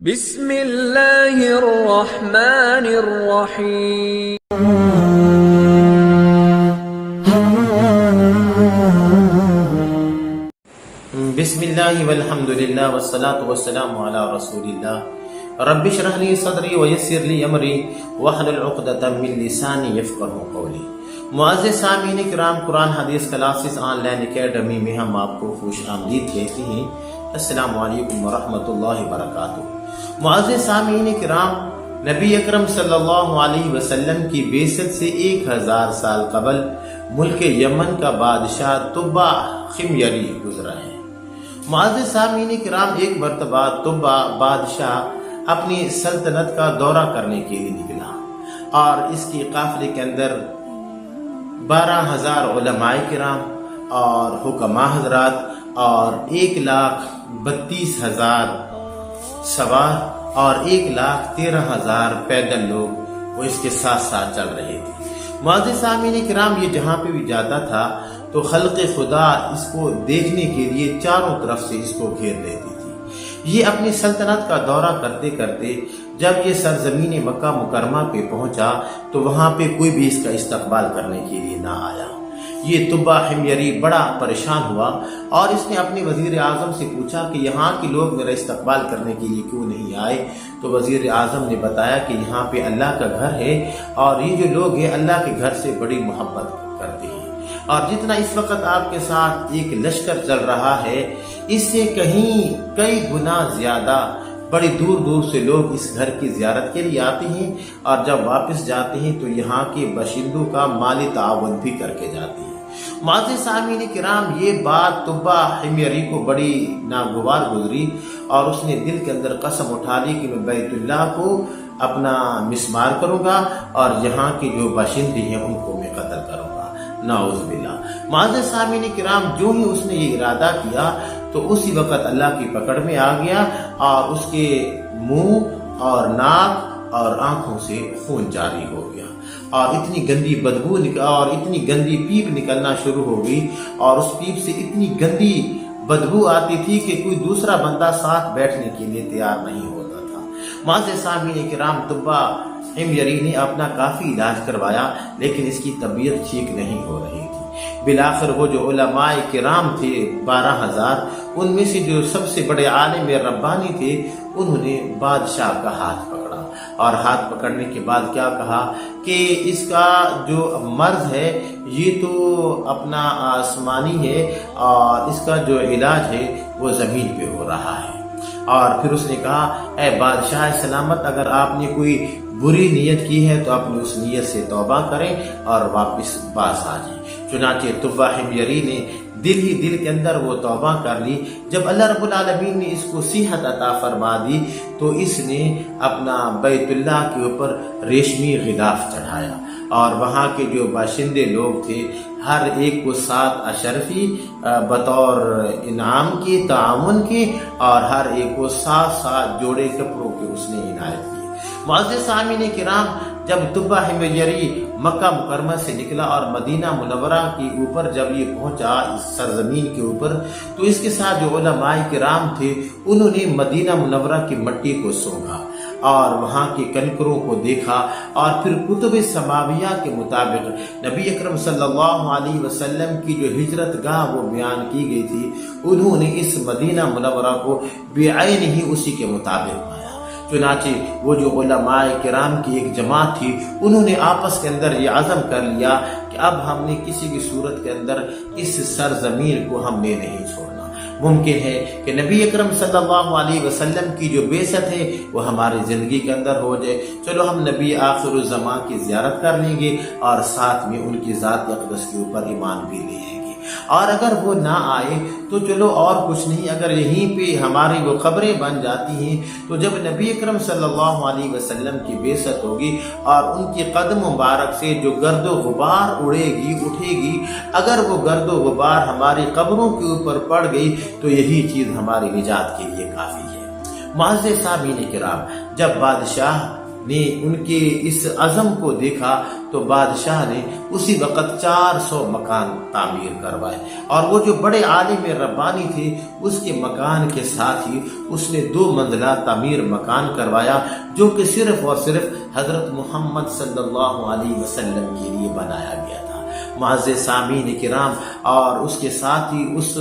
بسم اللہ الرحمن الرحیم۔ بسم اللہ والحمد للہ والصلاة والسلام علی رسول اللہ۔ رب اشرح لی صدری ویسر لی امری واحلل عقدۃ من لسانی یفقہوا قولی۔ معزز سامعین کرام، قرآن حدیث کلاسز آن لائن اکیڈمی میں ہم آپ کو خوش آمدید کہتے ہیں۔ السلام علیکم ورحمۃ اللہ وبرکاتہ۔ معزز سامعین کرام، نبی اکرم صلی اللہ علیہ وسلم کی بعثت سے 1000 سال قبل ملک یمن کا بادشاہ طبع خمیری گزرا ہے۔ معزز سامعین کرام، ایک مرتبہ طبع بادشاہ اپنی سلطنت کا دورہ کرنے کے لیے نکلا اور اس کی قافلے کے اندر 12,000 علماء کرام اور حکماء حضرات اور 1,32,000 سوار اور 1,13,000 پیدل لوگ وہ اس کے ساتھ ساتھ چل رہے تھے۔ معزز سامعین کرام، یہ جہاں پہ بھی جاتا تھا تو خلق خدا اس کو دیکھنے کے لیے چاروں طرف سے اس کو گھیر لیتی تھی۔ یہ اپنی سلطنت کا دورہ کرتے کرتے جب یہ سرزمین مکہ مکرمہ پہ پہنچا تو وہاں پہ کوئی بھی اس کا استقبال کرنے کے لیے نہ آیا۔ یہ طبع حمیری بڑا پریشان ہوا اور اس نے اپنے وزیر اعظم سے پوچھا کہ یہاں کے لوگ میرا استقبال کرنے کے لیے کیوں نہیں آئے؟ تو وزیر اعظم نے بتایا کہ یہاں پہ اللہ کا گھر ہے اور یہ جو لوگ ہیں اللہ کے گھر سے بڑی محبت کرتے ہیں، اور جتنا اس وقت آپ کے ساتھ ایک لشکر چل رہا ہے اس سے کئی گنا زیادہ بڑی دور دور سے لوگ اس گھر کی زیارت کے لیے آتے ہیں، اور جب واپس جاتے ہیں تو یہاں کے باشندوں کا مالی تعاون بھی کر کے جاتے ہیں۔ معزز سامعین کرام، یہ بات طبع حمیری کو بڑی ناگوار گزری اور اس نے دل کے اندر قسم اٹھا لی کہ میں بیت اللہ کو اپنا مسمار کروں گا اور یہاں کے جو باشندے ہیں ان کو میں قتل کروں گا، نعوذ باللہ۔ معزز سامعین کرام، جو ہی اس نے یہ ارادہ کیا تو اسی وقت اللہ کی پکڑ میں آ گیا اور اس کے منہ اور ناک اور آنکھوں سے خون جاری ہو گیا اور اتنی گندی بدبو اور اتنی گندی پیپ نکلنا شروع ہو گئی، اور اس پیپ سے اتنی گندی بدبو آتی تھی کہ کوئی دوسرا بندہ ساتھ بیٹھنے کے لیے تیار نہیں ہوتا تھا۔ معزز سامعین کرام، طبع حمیری نے اپنا کافی علاج کروایا لیکن اس کی طبیعت ٹھیک نہیں ہو رہی تھی۔ بالآخر وہ جو علماء کرام تھے 12,000، ان میں سے جو سب سے بڑے عالم ربانی تھے انہوں نے بادشاہ کا ہاتھ پکڑا، اور ہاتھ پکڑنے کے بعد کیا کہا کہ اس کا جو مرض ہے یہ تو اپنا آسمانی ہے اور اس کا جو علاج ہے وہ زمین پہ ہو رہا ہے۔ اور پھر اس نے کہا، اے بادشاہ سلامت، اگر آپ نے کوئی بری نیت کی ہے تو اپنی اس نیت سے توبہ کریں اور واپس باز آ جائیں۔ چنانچہ طبع حمیری نے دل کے اندر وہ توبہ کر لی۔ جب اللہ رب العالمین نے اس کو صحت عطا فرما دی تو اس نے اپنا بیت اللہ کے اوپر ریشمی غلاف چڑھایا، اور وہاں کے جو باشندے لوگ تھے ہر ایک کو 7 اشرفی بطور انعام کے تعاون کے، اور ہر ایک کو 7 جوڑے کپڑوں کے اس نے عنایت کی۔ معزز سامعین کرام، جب طبع حمیری مکہ مکرمہ سے نکلا اور مدینہ منورہ کے اوپر جب یہ پہنچا اس سرزمین کے اوپر، تو اس کے ساتھ جو علماء کرام تھے انہوں نے مدینہ منورہ کی مٹی کو سونگھا اور وہاں کے کنکروں کو دیکھا، اور پھر کتب سماویہ کے مطابق نبی اکرم صلی اللہ علیہ وسلم کی جو ہجرت گاہ وہ بیان کی گئی تھی، انہوں نے اس مدینہ منورہ کو بعین ہی اسی کے مطابق پایا۔ چنانچہ وہ جو علماء کرام کی ایک جماعت تھی انہوں نے آپس کے اندر یہ عزم کر لیا کہ اب ہم نے کسی بھی صورت کے اندر اس سرزمین کو ہم نے نہیں چھوڑنا۔ ممکن ہے کہ نبی اکرم صلی اللہ علیہ وسلم کی جو بعثت ہے وہ ہماری زندگی کے اندر ہو جائے، چلو ہم نبی آخر الزمان کی زیارت کر لیں گے اور ساتھ میں ان کی ذات اقدس کے اوپر ایمان بھی لے آئیں گے، اور اگر وہ نہ آئے تو چلو اور کچھ نہیں، اگر یہیں پہ ہماری وہ قبریں بن جاتی ہیں تو جب نبی اکرم صلی اللہ علیہ وسلم کی بعثت ہوگی اور ان کی قدم مبارک سے جو گرد و غبار اٹھے گی، اگر وہ گرد و غبار ہماری قبروں کے اوپر پڑ گئی تو یہی چیز ہماری نجات کے لیے کافی ہے۔ معزز سامعین کرام، جب بادشاہ نے ان کے اس عزم کو دیکھا تو بادشاہ نے اسی وقت 400 مکان تعمیر کروائے، اور وہ جو بڑے عالم ربانی تھے اس کے مکان کے ساتھ ہی اس نے 2 منزلہ تعمیر مکان کروایا، جو کہ صرف اور صرف حضرت محمد صلی اللہ علیہ وسلم کے لیے بنایا گیا تھا۔ معزز سامعین کرام، اور اس کے ساتھ ہی اس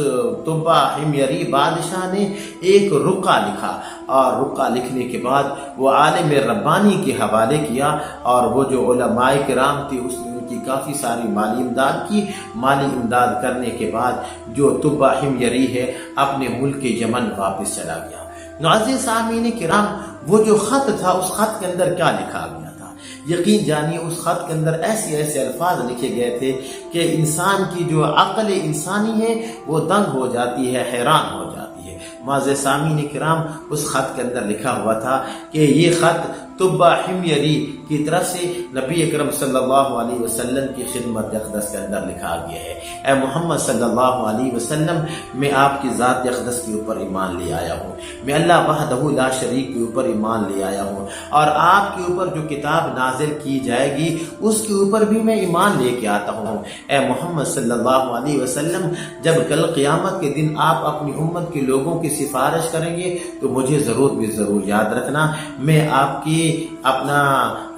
طبہ حمیری بادشاہ نے ایک رقعہ لکھا، اور رقعہ لکھنے کے بعد وہ عالم ربانی کے حوالے کیا، اور وہ جو علماء کرام تھے اس نے ان کی کافی ساری مالی امداد کی۔ مالی امداد کرنے کے بعد جو طبہ حمیری ہے اپنے ملک یمن واپس چلا گیا۔ معزز سامعین کرام، وہ جو خط تھا اس خط کے اندر کیا لکھا گیا تھا؟ یقین جانیے اس خط کے اندر ایسے الفاظ لکھے گئے تھے کہ انسان کی جو عقل انسانی ہے وہ دنگ ہو جاتی ہے، حیران ہو جاتی ہے۔ معزز سامعین کرام، اس خط کے اندر لکھا ہوا تھا کہ یہ خط طبہ حمیری کی طرف سے نبی اکرم صلی اللہ علیہ وسلم کی خدمت اقدس کے اندر لکھا گیا ہے۔ اے محمد صلی اللہ علیہ وسلم، میں آپ کی ذات اقدس کے اوپر ایمان لے آیا ہوں، میں اللہ وحدہ لا شریک کے اوپر ایمان لے آیا ہوں، اور آپ کے اوپر جو کتاب نازل کی جائے گی اس کے اوپر بھی میں ایمان لے کے آتا ہوں۔ اے محمد صلی اللہ علیہ وسلم، جب کل قیامت کے دن آپ اپنی امت کے لوگوں کی سفارش کریں گے تو مجھے ضرور یاد رکھنا، میں آپ کی اپنا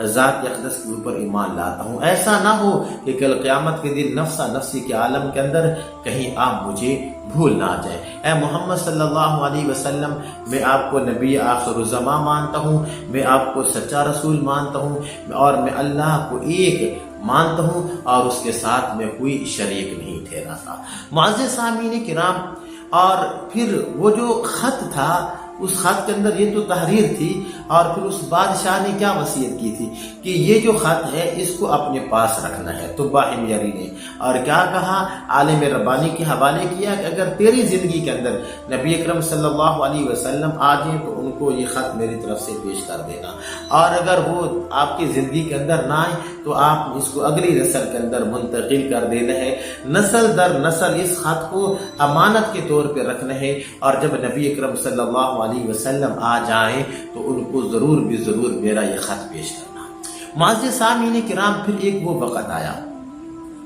ذات اقدس کے اوپر ایمان لاتا ہوں۔ ایسا نہ ہو کہ کل قیامت کے دن نفسا نفسی کے عالم کے اندر کہیں آپ مجھے بھول نہ جائے۔ اے محمد صلی اللہ علیہ وسلم، میں آپ کو نبی آخر الزمان مانتا ہوں، میں آپ کو سچا رسول مانتا ہوں، اور میں اللہ کو ایک مانتا ہوں اور اس کے ساتھ میں کوئی شریک نہیں ٹھہراتا۔ معزز سامعین کرام، اور پھر وہ جو خط تھا اس خط کے اندر یہ تو تحریر تھی، اور پھر اس بادشاہ نے کیا وصیت کی تھی کہ یہ جو خط ہے اس کو اپنے پاس رکھنا ہے۔ طبہ حمیری نے اور کیا کہا، عالم ربانی کے حوالے کیا کہ اگر تیری زندگی کے اندر نبی اکرم صلی اللہ علیہ وسلم آ جائیں تو ان کو یہ خط میری طرف سے پیش کر دینا، اور اگر وہ آپ کی زندگی کے اندر نہ آئے تو آپ اس کو اگلی نسل کے اندر منتقل کر دینا ہے، نسل در نسل اس خط کو امانت کے طور پہ رکھنا ہے، اور جب نبی اکرم صلی اللہ علیہ وسلم آ جائیں تو ان کو ضرور میرا یہ خط پیش کرنا۔ معزز سامعین کرام، پھر ایک وہ وقت آیا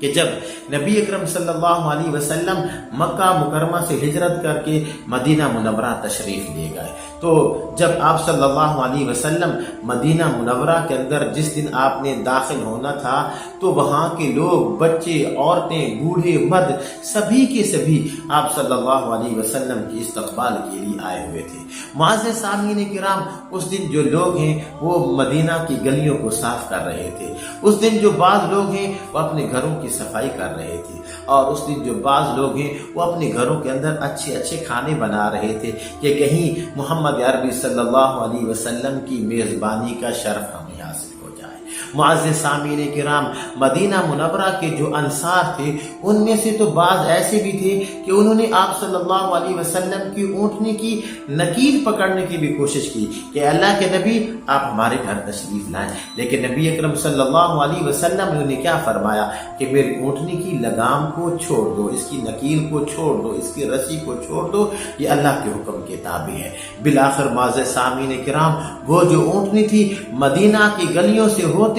کہ جب نبی اکرم صلی اللہ علیہ وسلم مکہ مکرمہ سے ہجرت کر کے مدینہ منورہ تشریف لے گئے، تو جب آپ صلی اللہ علیہ وسلم مدینہ منورہ کے اندر جس دن آپ نے داخل ہونا تھا تو وہاں کے لوگ، بچے، عورتیں، بوڑھے، مرد، سبھی کے سبھی آپ صلی اللہ علیہ وسلم کی استقبال کے لیے آئے ہوئے تھے۔ معزز سامعین کرام، اس دن جو لوگ ہیں وہ مدینہ کی گلیوں کو صاف کر رہے تھے، اس دن جو بعض لوگ ہیں وہ اپنے گھروں کی صفائی کر رہے تھے، اور اس دن جو بعض لوگ ہیں وہ اپنے گھروں کے اندر اچھے کھانے بنا رہے تھے کہ کہیں محمد عربی صلی اللہ علیہ وسلم کی میزبانی کا شرف ہمیں حاصل ہو جائے۔ معزز سامعین کرام، مدینہ منورہ کے جو انصار تھے ان میں سے تو بعض ایسے بھی تھے کہ انہوں نے آپ صلی اللہ علیہ وسلم کی اونٹنی کی نکیل پکڑنے کی بھی کوشش کی کہ اللہ کے نبی آپ ہمارے گھر تشریف لائیں، لیکن نبی اکرم صلی اللہ علیہ وسلم نے کیا فرمایا کہ میری اونٹنی کی لگام کو چھوڑ دو، اس کی نکیل کو چھوڑ دو، اس کی رسی کو چھوڑ دو، یہ اللہ کے حکم کے تابع ہے۔ بالآخر معزز سامعین کرام، وہ جو اونٹنی تھی مدینہ کی گلیوں سے ہوتے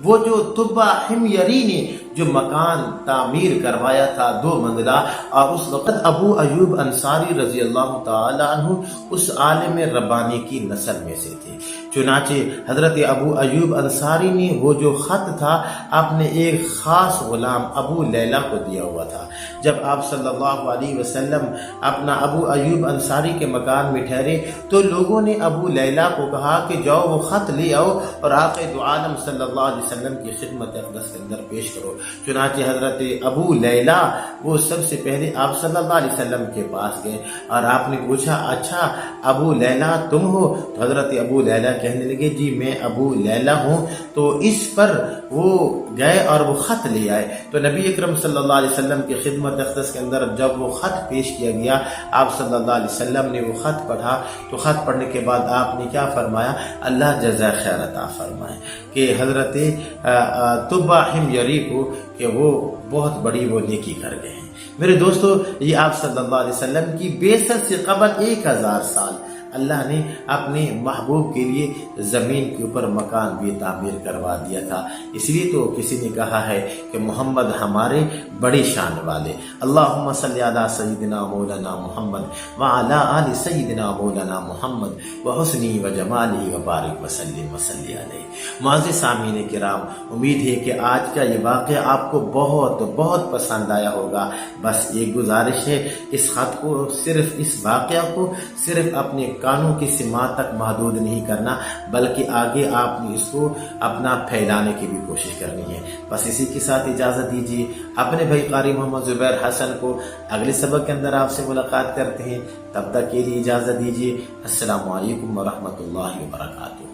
وہ جو طبہ حمیری نے جو مکان تعمیر کروایا تھا 2 منزلہ، اور اس وقت ابو ایوب انصاری رضی اللہ تعالی عنہ اس عالم ربانی کی نسل میں سے تھے۔ چنانچہ حضرت ابو ایوب انصاری نے وہ جو خط تھا اپنے ایک خاص غلام ابو لیلہ کو دیا ہوا تھا۔ جب آپ صلی اللہ علیہ وسلم اپنا ابو ایوب انصاری کے مکان میں ٹھہرے تو لوگوں نے ابو لیلہ کو کہا کہ جاؤ وہ خط لے آؤ اور آقا دو عالم صلی اللہ علیہ وسلم کی خدمت اقدس کے اندر پیش کرو۔ چنانچہ حضرت ابو لیلہ وہ سب سے پہلے آپ صلی اللہ علیہ وسلم کے پاس گئے اور آپ نے پوچھا اچھا ابو لیلہ تم ہو؟ تو حضرت ابو لیلہ کہنے لگے جی میں ابو لیلہ ہوں۔ تو اس پر وہ گئے اور وہ خط لے آئے۔ تو نبی اکرم صلی اللہ علیہ وسلم کی خدمت اقدس کے اندر جب وہ خط پیش کیا گیا آپ صلی اللہ علیہ وسلم نے وہ خط پڑھا تو خط پڑھنے کے بعد آپ نے کیا فرمایا؟ اللہ جزائے خیر عطا فرمائے کہ حضرت طبہ حمیری کو کہ وہ بہت بڑی وہ نیکی کر گئے ہیں۔ میرے دوستو یہ آپ صلی اللہ علیہ وسلم کی بعثت سے قبل 1000 سال اللہ نے اپنے محبوب کے لیے زمین کے اوپر مکان بھی تعمیر کروا دیا تھا۔ اس لیے تو کسی نے کہا ہے کہ محمد ہمارے بڑی شان والے۔ اللہم صلی علی سیدنا مولانا محمد وعلی آل سیدنا مولانا محمد وحسنی وجمالہ وبارک وسلم وصلی علیہ۔ معزز سامعین کرام، امید ہے کہ آج کا یہ واقعہ آپ کو بہت بہت پسند آیا ہوگا۔ بس ایک گزارش ہے، اس خط کو صرف اس واقعہ کو صرف اپنے کانوں کی سماعت تک محدود نہیں کرنا، بلکہ آگے آپ نے اس کو اپنا پھیلانے کی بھی کوشش کرنی ہے۔ بس اسی کے ساتھ اجازت دیجیے، اپنے بھائی قاری محمد زبیر حسن کو اگلے سبق کے اندر آپ سے ملاقات کرتے ہیں۔ تب تک کے لیے اجازت دیجیے۔ السلام علیکم ورحمۃ اللہ وبرکاتہ۔